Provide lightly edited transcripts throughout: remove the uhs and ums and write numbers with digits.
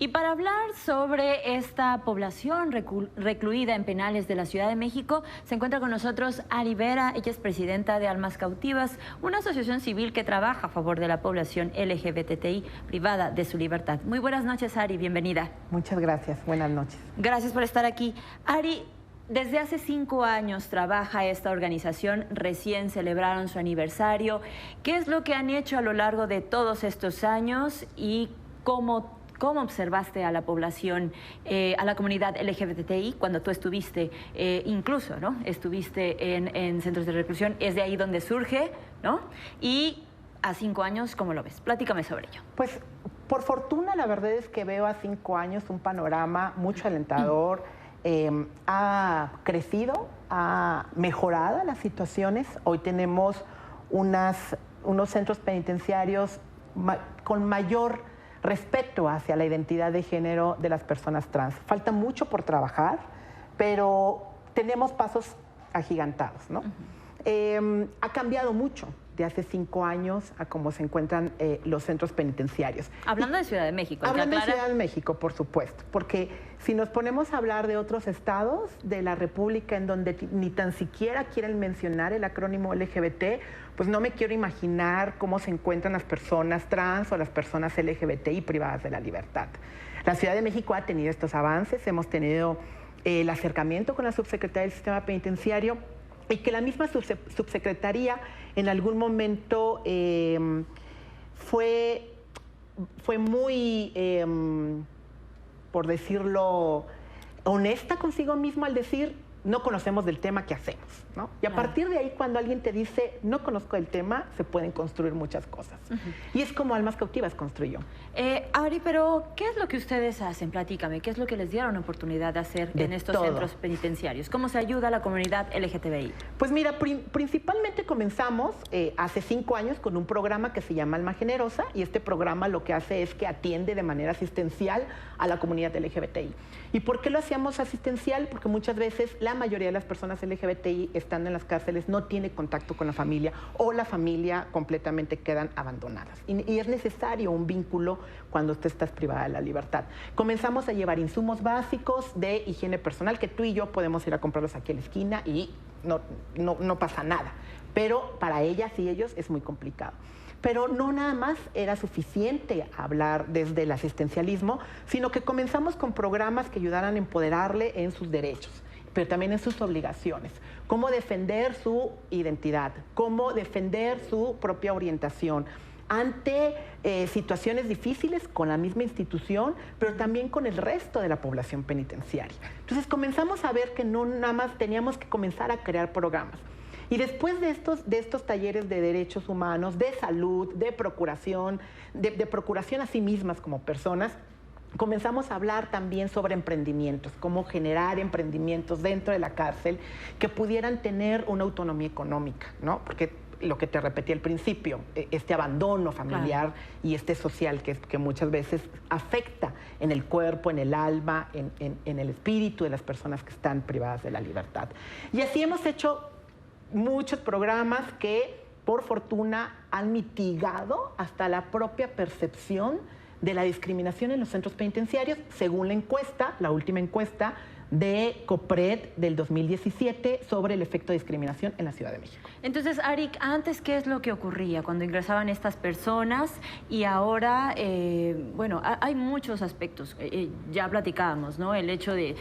Y para hablar sobre esta población recluida en penales de la Ciudad de México, se encuentra con nosotros Ari Vera. Ella es presidenta de Almas Cautivas, una asociación civil que trabaja a favor de la población LGBTI privada de su libertad. Muy buenas noches, Ari, bienvenida. Muchas gracias, buenas noches. Gracias por estar aquí. Ari, desde hace 5 años trabaja esta organización, recién celebraron su aniversario. ¿Qué es lo que han hecho a lo largo de todos estos años y cómo observaste a la población, a la comunidad LGBTI cuando tú estuviste, incluso, ¿no? Estuviste en centros de reclusión, es de ahí donde surge, ¿no? Y a 5 años, ¿cómo lo ves? Platícame sobre ello. Pues, por fortuna, la verdad es que veo a 5 años un panorama mucho alentador. Ha crecido, ha mejorado las situaciones. Hoy tenemos unos centros penitenciarios con mayor respeto hacia la identidad de género de las personas trans. Falta mucho por trabajar, pero tenemos pasos agigantados, ¿no? Ha cambiado mucho de hace 5 años a cómo se encuentran los centros penitenciarios. Hablando de Ciudad de México. Hablando de Ciudad de México, por supuesto, porque si nos ponemos a hablar de otros estados de la República en donde ni tan siquiera quieren mencionar el acrónimo LGBT, pues no me quiero imaginar cómo se encuentran las personas trans o las personas LGBTI privadas de la libertad. La Ciudad de México ha tenido estos avances, hemos tenido el acercamiento con la subsecretaría del Sistema Penitenciario, y que la misma subsecretaría en algún momento fue muy, por decirlo, honesta consigo mismo al decir, no conocemos del tema, ¿qué hacemos? ¿No? Y a partir de ahí, cuando alguien te dice, no conozco el tema, se pueden construir muchas cosas. Y es como Almas Cautivas construyó. Ari, pero ¿qué es lo que ustedes hacen? Platícame, ¿qué es lo que les dieron oportunidad de hacer en estos centros penitenciarios? ¿Cómo se ayuda a la comunidad LGTBI? Pues mira, principalmente comenzamos hace 5 años con un programa que se llama Alma Generosa, y este programa lo que hace es que atiende de manera asistencial a la comunidad LGBTI. ¿Y por qué lo hacíamos asistencial? Porque muchas veces la mayoría de las personas LGBTI estando en las cárceles no tiene contacto con la familia, o la familia completamente quedan abandonadas. Y es necesario un vínculo cuando tú estás privada de la libertad. Comenzamos a llevar insumos básicos de higiene personal, que tú y yo podemos ir a comprarlos aquí en la esquina y no pasa nada. Pero para ellas y ellos es muy complicado. Pero no nada más era suficiente hablar desde el asistencialismo, sino que comenzamos con programas que ayudaran a empoderarle en sus derechos, pero también en sus obligaciones. Cómo defender su identidad, cómo defender su propia orientación ante situaciones difíciles con la misma institución, pero también con el resto de la población penitenciaria. Entonces comenzamos a ver que no nada más teníamos que comenzar a crear programas. Y después de estos talleres de derechos humanos, de salud, de procuración a sí mismas como personas, comenzamos a hablar también sobre emprendimientos, cómo generar emprendimientos dentro de la cárcel que pudieran tener una autonomía económica, ¿no? Porque lo que te repetí al principio, este abandono familiar y social que muchas veces afecta en el cuerpo, en el alma, en el espíritu de las personas que están privadas de la libertad. Y así hemos hecho muchos programas que, por fortuna, han mitigado hasta la propia percepción de la discriminación en los centros penitenciarios, según la encuesta, la última encuesta de COPRED del 2017 sobre el efecto de discriminación en la Ciudad de México. Entonces, Ari, antes, ¿qué es lo que ocurría cuando ingresaban estas personas? Y ahora, bueno, hay muchos aspectos, ya platicábamos, ¿no? El hecho de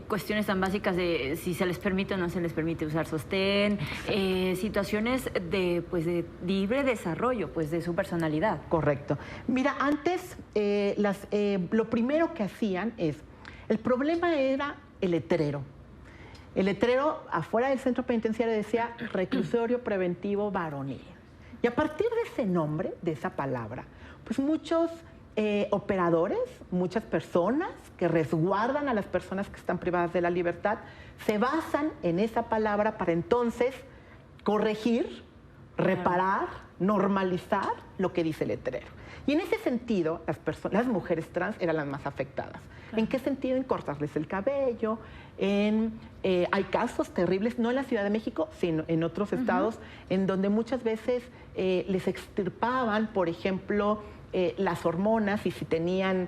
cuestiones tan básicas de si se les permite o no se les permite usar sostén, situaciones de libre desarrollo, pues, de su personalidad. Correcto. Mira, antes, lo primero que hacían es, el problema era el letrero. El letrero afuera del centro penitenciario decía reclusorio preventivo varonil. Y a partir de ese nombre, de esa palabra, pues muchos operadores, muchas personas que resguardan a las personas que están privadas de la libertad, se basan en esa palabra para entonces corregir, reparar normalizar lo que dice el letrero. Y en ese sentido, las mujeres trans eran las más afectadas. Claro. ¿En qué sentido? En cortarles el cabello, hay casos terribles, no en la Ciudad de México, sino en otros estados, en donde muchas veces les extirpaban, por ejemplo, las hormonas, y si tenían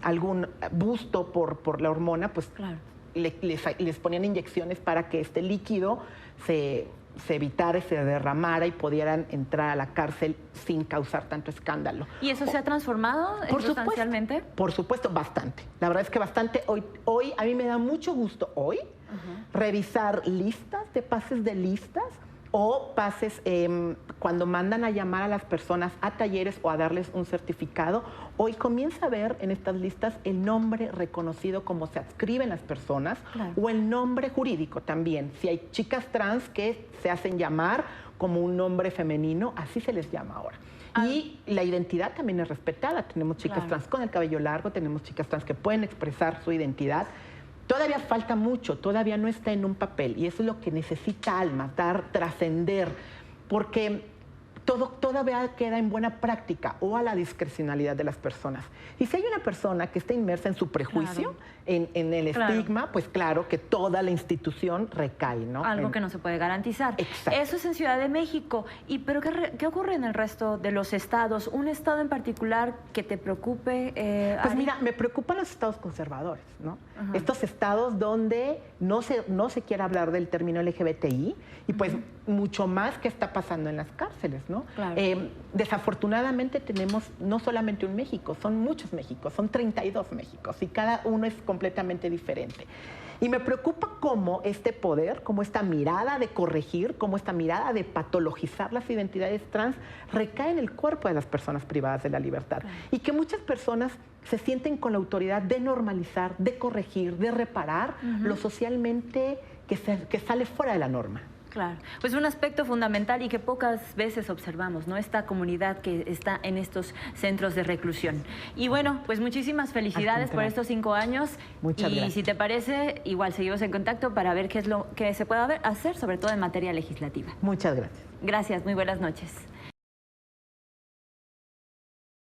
algún busto por la hormona, pues claro, les ponían inyecciones para que este líquido se evitara, se derramara y pudieran entrar a la cárcel sin causar tanto escándalo. ¿Y eso se ha transformado sustancialmente? Por supuesto, bastante. La verdad es que bastante. Hoy a mí me da mucho gusto revisar listas de pases de listas o pases cuando mandan a llamar a las personas a talleres o a darles un certificado. Hoy comienza a ver en estas listas el nombre reconocido como se adscriben las personas, claro, o el nombre jurídico también. Si hay chicas trans que se hacen llamar como un nombre femenino, así se les llama ahora. Y la identidad también es respetada. Tenemos chicas claro, trans con el cabello largo, tenemos chicas trans que pueden expresar su identidad. Todavía falta mucho, todavía no está en un papel, y eso es lo que necesita Alma, trascender, porque todavía queda en buena práctica o a la discrecionalidad de las personas. Y si hay una persona que está inmersa en su prejuicio, claro, en el estigma, pues claro que toda la institución recae, ¿no? Algo que no se puede garantizar. Exacto. Eso es en Ciudad de México. ¿Pero qué ocurre en el resto de los estados? ¿Un estado en particular que te preocupe? Pues mira, me preocupan los estados conservadores, ¿no? Estos estados donde no se quiere hablar del término LGBTI y pues mucho más que está pasando en las cárceles, ¿no? Claro. Desafortunadamente tenemos no solamente un México, son muchos Méxicos, son 32 Méxicos y cada uno es completamente diferente. Y me preocupa cómo este poder, cómo esta mirada de corregir, cómo esta mirada de patologizar las identidades trans recae en el cuerpo de las personas privadas de la libertad. Claro. Y que muchas personas se sienten con la autoridad de normalizar, de corregir, de reparar lo socialmente que sale fuera de la norma. Claro, pues un aspecto fundamental y que pocas veces observamos, ¿no? Esta comunidad que está en estos centros de reclusión. Y bueno, pues muchísimas felicidades por estos 5 años. Muchas gracias. Y si te parece, igual seguimos en contacto para ver qué es lo que se puede hacer, sobre todo en materia legislativa. Muchas gracias. Gracias, muy buenas noches.